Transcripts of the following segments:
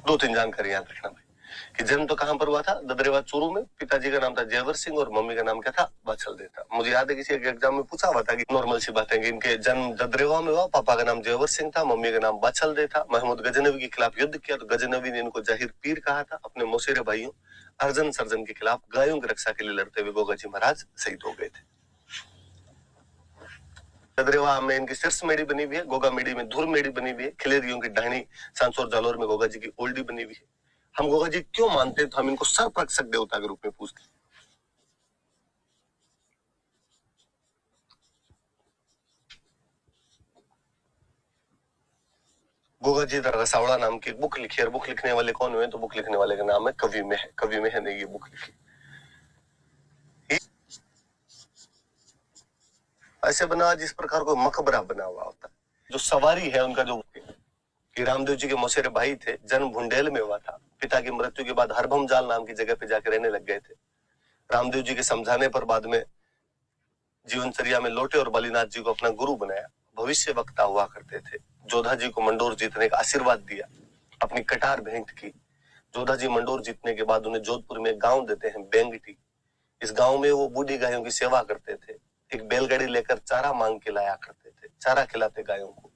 दो तीन जानकारी याद रखना भाई कि जन्म तो कहां पर हुआ था, ददरेवा चूरू में। पिताजी का नाम था जयवर सिंह और मम्मी का नाम क्या था, बचल दे था। मुझे याद है किसी एक एग्जाम में पूछा हुआ था कि नॉर्मल सी बात है कि इनके जन्म ददरेवा में हुआ, पापा का नाम जयवर सिंह था, मम्मी का नाम बचल दे था। महमूद गजनवी के खिलाफ युद्ध किया तो गजनवी ने इनको जाहिर पीर कहा था। अपने मौसेरे भाइयों अर्जन सर्जन के खिलाफ गायों की रक्षा के लिए लड़ते हुए गोगाजी महाराज शहीद हो गए थे। ददरेवा में इनकी शीर्ष मेड़ी बनी हुई है, गोगा मेड़ी में धुर मेड़ी बनी हुई है, खिलेरियों की डाहनी सांसोर जालोर में गोगा जी की ओल्डी बनी हुई है। हम गोगा जी क्यों मानते हैं तो हम इनको सर्वरक्षक देवता के रूप में पूजते हैं। गोगा जी रसावड़ा नाम की बुक लिखी है। बुक लिखने वाले कौन हुए तो बुक लिखने वाले का नाम है कवि में है। कवि में है ने ये बुक लिखी। ऐसे बना जिस प्रकार कोई मकबरा बना हुआ होता है। जो सवारी है उनका जो कि रामदेव जी के मौसेरे भाई थे, जन्म भुंडेल में हुआ था। पिता की मृत्यु के बाद हरभम जाल नाम की जगह पे जाकर रहने लग गए थे। रामदेव जी के समझाने पर बाद में जीवनचर्या में लौटे और बलिनाथ जी को अपना गुरु बनाया। भविष्य वक्ता हुआ करते थे। जोधा जी को मंडोर जीतने का आशीर्वाद दिया, अपनी कटार भेंट की। जोधा जी मंडोर जीतने के बाद उन्हें जोधपुर में गांव देते हैं बेंगटी। इस गांव में वो बूढ़ी गायों की सेवा करते थे। एक बैलगाड़ी लेकर चारा मांग के लाया करते थे, चारा खिलाते गायों को।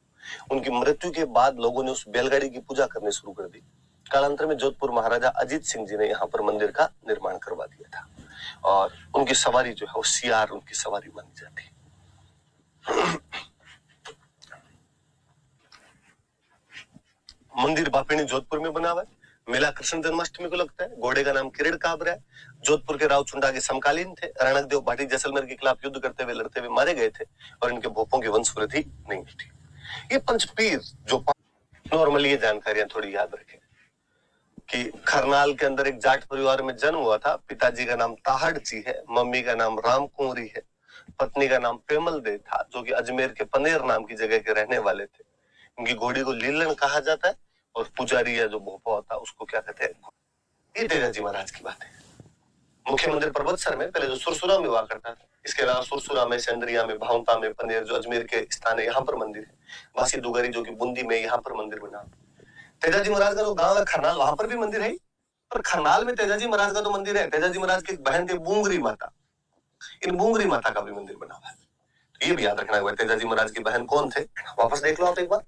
उनकी मृत्यु के बाद लोगों ने उस बैलगाड़ी की पूजा करनी शुरू कर दी। कालांतर में जोधपुर महाराजा अजीत सिंह जी ने यहाँ पर मंदिर का निर्माण करवा दिया था और उनकी सवारी जो है वो सियार उनकी सवारी मानी जाती है। मंदिर बापिनी जोधपुर में बना हुआ है। मेला कृष्ण जन्माष्टमी को लगता है। घोड़े का नाम किरण काबरा है। जोधपुर के राव चुंडा के समकालीन थे। रणकदेव भाटी जैसलमेर के खिलाफ युद्ध करते हुए लड़ते हुए मारे गए थे और इनके भोपों की वंशवृद्धि नहीं थी। ये पंचपीर जो नॉर्मली ये जानकारियां थोड़ी याद रखें कि खरनाल के अंदर एक जाट परिवार में जन्म हुआ था। पिताजी का नाम ताहड़ जी है, मम्मी का नाम राम कुंवरी है, पत्नी का नाम पेमल दे था जो कि अजमेर के पनेर नाम की जगह के रहने वाले थे। उनकी घोड़ी को लीलन कहा जाता है और पुजारी या जो भोपा होता है उसको क्या कहते हैं। ये तेजाजी महाराज की बात है। मुख्य मंदिर पर्वतसर में पहले जो सुरसुरा में हुआ करता था। इसके अलावा सुरसुरा में, सेंदरिया में, भावता में, पनेर जो अजमेर के स्थान है यहाँ पर मंदिर है। वासी दुगारी जो कि बूंदी में, यहाँ पर मंदिर बना। तेजाजी महाराज का जो गांव है खरनाल, वहां पर भी मंदिर है। पर खरनाल में तेजाजी महाराज का तो मंदिर है। तेजाजी महाराज की बहन थी बूंगरी माता, इन बूंगरी माता का भी मंदिर बना हुआ है। तो ये भी याद रखना है तेजाजी महाराज की बहन कौन थे। वापस देख लो आप एक बार।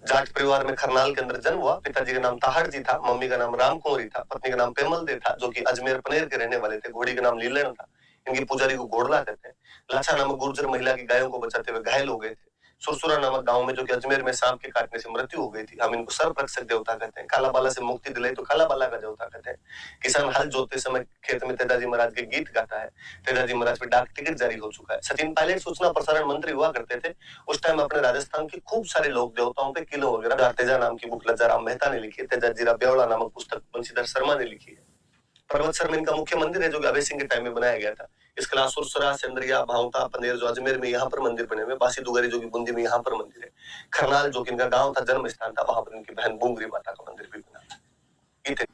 जाट परिवार में खरनाल के अंदर जन्म हुआ। पिताजी का नाम ताहड़ जी था, मम्मी का नाम राम कुंवरी था, पत्नी का नाम पेमल दे था जो कि अजमेर पनेर के रहने वाले थे। घोड़ी का नाम लीलन था। इनकी पुजारी को घोड़ला कहते हैं। लाछा नामक गुर्जर महिला की गायों को बचाते हुए घायल हो गए थे। सुरसुरा नामक गांव में जो कि अजमेर में सांप के काटने से मृत्यु हो गई थी। हम इनको सर्वरक्षक देवता कहते हैं। काला बाला से मुक्ति दिलाई तो काला बाला का देवता कहते हैं। किसान हल जोतते समय खेत में तेजाजी महाराज के गीत गाता है। तेजाजी महाराज पे डाक टिकट जारी हो चुका है। सचिन पायलट सूचना प्रसारण मंत्री हुआ करते थे। उस टाइम अपने राजस्थान के खूब सारे लोक देवताओं पे किलो वगैरह तेजा नाम की बुक लज्जाराम मेहता ने लिखी है। तेजाजीरा ब्यौला नामक पुस्तक बंशीधर शर्मा ने लिखी है। पर्वतसर में इनका मुख्य मंदिर है जो कि अभय सिंह के टाइम में बनाया गया था। इसके अलावा सुरसुरा, सेंदरिया, भावता, पनेर जो अजमेर में यहाँ पर मंदिर बने हुए। बासी दुगारी जो कि बूंदी में यहाँ पर मंदिर है। खरनाल जो कि इनका गांव था, जन्म स्थान था, वहां पर इनकी बहन बूंगरी माता का मंदिर भी बना था।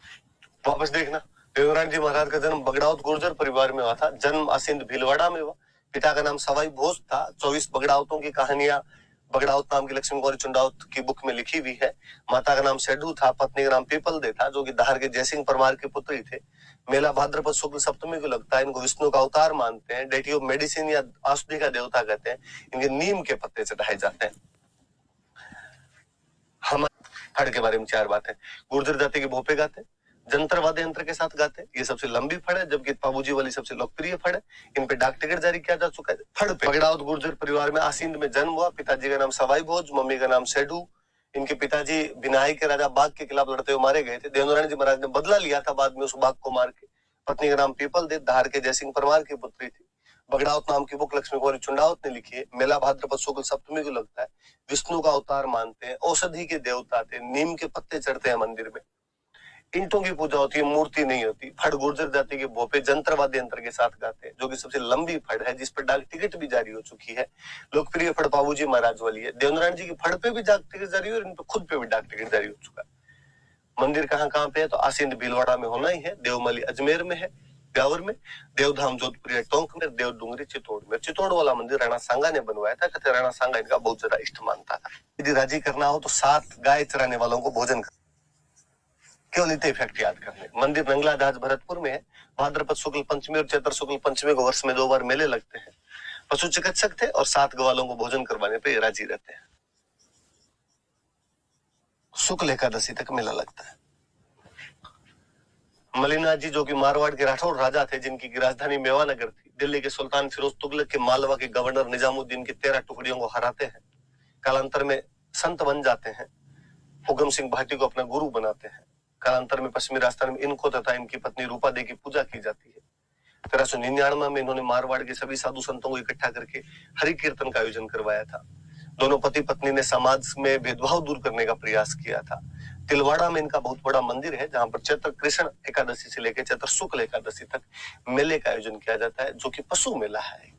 वापस देखना, देवनारायण जी महाराज का जन्म बगड़ाउत गुर्जर परिवार में हुआ था। जन्म असिंध भीलवाड़ा में हुआ। पिता का नाम सवाई भोज था। 24 बगड़ाउतों की कहानियां बगड़ाउत नाम की लक्ष्मी गौरी चुंडाउत की बुक में लिखी हुई है। माता का नाम सेडू था, पत्नी का नाम पीपल दे था जो कि धार के जयसिंह परमार के पुत्री थे। मेला भाद्रपद शुक्ल सप्तमी को लगता है। इनको विष्णु का अवतार मानते हैं। डेटी ऑफ मेडिसिन या औषधि का देवता कहते हैं। इनके नीम के पत्ते चढ़ाए जाते हैं। हम फड़ के बारे में 4 बातें। गुर्जर जाति के भोपे गाते, जंतर वाद्य यंत्र के साथ गाते। ये सबसे लंबी फड़ है जबकि पाबूजी वाली सबसे लोकप्रिय फड़ है। इन पे डाक टिकट जारी किया जा चुका है। फड़ पे बगड़ाउत गुर्जर परिवार में आसींद में जन्म हुआ। पिताजी का नाम सवाई भोज, मम्मी का नाम सेडू। इनके पिताजी बिनाई के राजा बाघ के खिलाफ लड़ते हुए मारे गए थे। देवनारायण जी महाराज ने बदला लिया था बाद में उस बाघ को मार के। पत्नी का नाम पीपल दे धार के जयसिंह परमार की पुत्री थी। बगड़ाउत नाम की बुक लक्ष्मी गौरी चुंडाउत ने लिखी है। मेला भाद्रपद शुक्ल सप्तमी को लगता है। विष्णु का अवतार मानते हैं। औषधि के देवता थे। नीम के पत्ते चढ़ते हैं मंदिर में। ईंटों की पूजा होती है, मूर्ति नहीं होती। फड़ गुर्जर जाति के भोपे जंत्र वाद्य यंत्र के साथ गाते हैं जो कि सबसे लंबी फड़ है जिस पर डाक टिकट भी जारी हो चुकी है। लोकप्रिय फड़ बाबूजी महाराज वाली है। देवनारायण जी की फड़ पे भी डाक टिकट जारी है और इन पे खुद पे भी डाक टिकट जारी हो चुका है। मंदिर कहाँ कहाँ पे है तो आसिंद भीलवाड़ा में होना ही है। देवमली अजमेर में है। ब्यावर में, देवधाम जोधपुर टोंक में, देव डूंगरी चित्तौड़ में। चित्तौड़ वाला मंदिर राणा सांगा ने बनवाया था। कहते राणा सांगा इनका बहुत ज्यादा इष्ट मानता था। यदि राजी करना हो तो 7 गाय चराने वालों को भोजन कर, केवल इतने इफेक्ट याद करने। मंदिर नंगला दास भरतपुर में है। भाद्रपद शुक्ल पंचमी और चैत्र शुक्ल पंचमी को वर्ष में 2 बार मेले लगते हैं। पशु चिकित्सक थे और 7 ग्वालों को भोजन करवाने पे राजी रहते हैं। शुक्ल एकादशी तक मेला लगता है। मलिनाथ जी जो कि मारवाड़ के राठौड़ राजा थे, जिनकी राजधानी मेवानगर थी, दिल्ली के सुल्तान फिरोज तुगलक के मालवा के गवर्नर निजामुद्दीन की 13 टुकड़ियों को हराते हैं। कालांतर में संत बन जाते हैं। हुकम सिंह भाटी को अपना गुरु बनाते हैं। कालांतर में पश्चिमी राजस्थान में इनको तथा इनकी पत्नी रूपा देवी की पूजा की जाती है। 1399 में इन्होंने मारवाड़ के सभी साधु संतों को इकट्ठा करके हरि कीर्तन का आयोजन करवाया था। दोनों पति पत्नी ने समाज में भेदभाव दूर करने का प्रयास किया था। तिलवाड़ा में इनका बहुत बड़ा मंदिर है, जहां पर चैत्र कृष्ण एकादशी से लेकर चैत्र शुक्ल एकादशी तक मेले का आयोजन किया जाता है, जो कि पशु मेला है।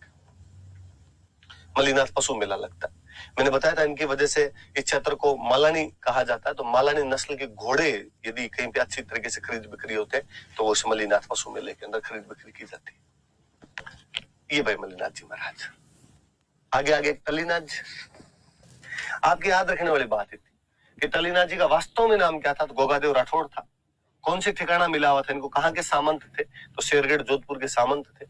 मलिनाथ पशु मेला लगता है। मैंने बताया था इनकी वजह से इस क्षेत्र को मालानी कहा जाता है। तो मालानी नस्ल के घोड़े यदि कहीं पे अच्छी तरीके से खरीद बिक्री होते हैं तो वो मलिनाथ पशु मेले के अंदर खरीद बिक्री की जाती है। ये भाई मलिनाथ जी महाराज। आगे आगे टलीनाथ जी। आपके याद रखने वाली बात थी कि टलीनाथ जी का वास्तव में नाम क्या था? तो गोगादेव राठौड़ था। कौन सी ठिकाना मिला हुआ था इनको? कहाँ के सामंत थे? तो शेरगढ़ जोधपुर के सामंत थे।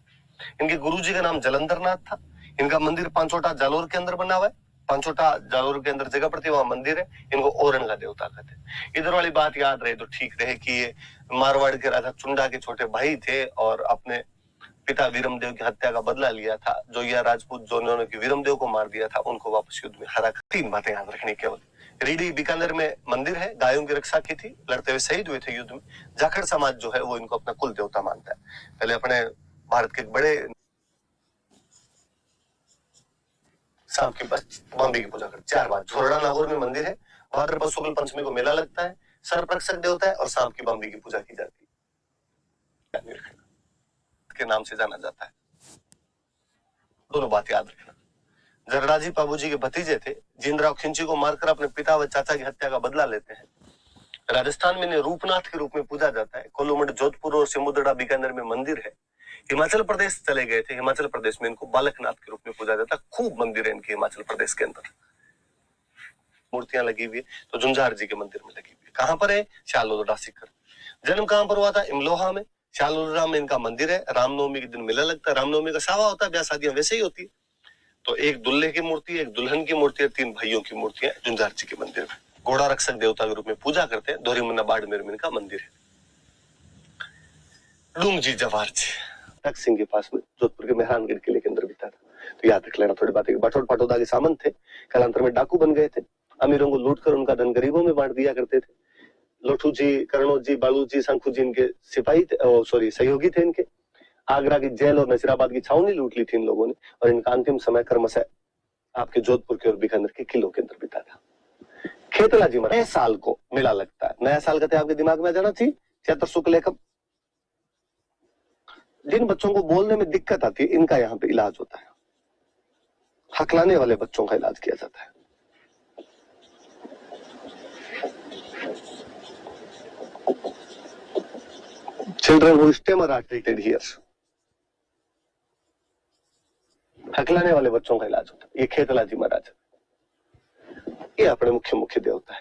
इनके गुरुजी का नाम जलंधरनाथ था। इनका मंदिर पांचोटा जालोर के अंदर बना हुआ है। पांचोटा जालोर के अंदर जगह पड़ती है, वहां मंदिर है। इनको ओरण का देवता कहते हैं। इधर वाली बात याद रहे तो ठीक रहे कि ये मारवाड़ के राजा चुंडा के छोटे भाई थे और अपने पिता वीरमदेव की हत्या का बदला लिया था। जो यह राजपूत जो उन्होंने वीरमदेव को मार दिया था, उनको वापस युद्ध में हरा। 3 बातें याद रखनी केवल। रीडी बीकानेर में मंदिर है, गायों की रक्षा की थी, लड़ते हुए शहीद हुए थे युद्ध में। जाखड़ समाज जो है वो इनको अपना कुल देवता मानता है। पहले अपने भारत के बड़े सांप की बॉम्बे की पूजा करते। 4 बार झोरड़ा नागौर में मंदिर है। भाद्रपद शुक्ल पंचमी को मेला लगता है। सर्परक्षक देवता है और सांप की बॉम्बे की पूजा की जाती है, के नाम से जाना जाता है। दोनों बात याद रखना। जरदाजी बाबूजी के भतीजे थे, जिंदराव खिंची को मारकर अपने पिता व चाचा की हत्या का बदला लेते हैं। राजस्थान में इन्हें रूपनाथ के रूप में पूजा जाता है। कोलूमठ जोधपुर और सिमुद्रड़ा बीकानेर में मंदिर है। हिमाचल प्रदेश चले गए थे। हिमाचल प्रदेश में इनको बालकनाथ के रूप में पूजा जाता है। खूब मंदिर है इनके हिमाचल प्रदेश के अंदर। मूर्तियां लगी हुई है तो झुंझार जी के मंदिर में लगी हुई है। कहां पर है? शालोरा सीकर। जन्म कहां पर हुआ था? इमलोहा में। शालोरा में इनका मंदिर है। रामनवमी के दिन मेला लगता है। रामनवमी का सावा होता है, ब्याह शादियां वैसे ही होती है। तो एक दुल्हे की मूर्ति, एक दुल्हन की मूर्ति और 3 भाइयों की मूर्तियां झुंझार जी के मंदिर में। घोड़ा रक्षक देवता के रूप में पूजा करते हैं। दोहरी मुन्ना बाड़मेर में इनका मंदिर है। लुंग जी जवार जी तक सिंह के पास में जोधपुर के मेहरानगढ़ किले के अंदर बिता था। तो याद रख लेना थोड़ी बातें। बाठौर पाटौदा के सामंत थे। कालांतर में डाकू बन गए थे। अमीरों को लूटकर उनका धन गरीबों में बांट दिया करते थे। लोठू जी, करणो जी, बालू जी, शंखू जी इनके सिपाही थे, सहयोगी थे इनके। आगरा की जेल और नसीराबाद की छावनी लूट ली थी इन लोगों ने और इनका अंतिम समय क्रमशः आपके जोधपुर के और बीकानेर के किलों के अंदर बिता था। खेतला जी नए साल को मेला लगता है। नया साल कहते आपके दिमाग में आ जाना चाहिए चैत्र शुक्ल एकम। जिन बच्चों को बोलने में दिक्कत आती है, इनका यहाँ पे इलाज होता है। हकलाने वाले बच्चों का इलाज किया जाता है। Children who stammer are treated here. हकलाने वाले बच्चों का इलाज होता है। ये खेतला जी महाराज, ये अपने मुख्य देवता है।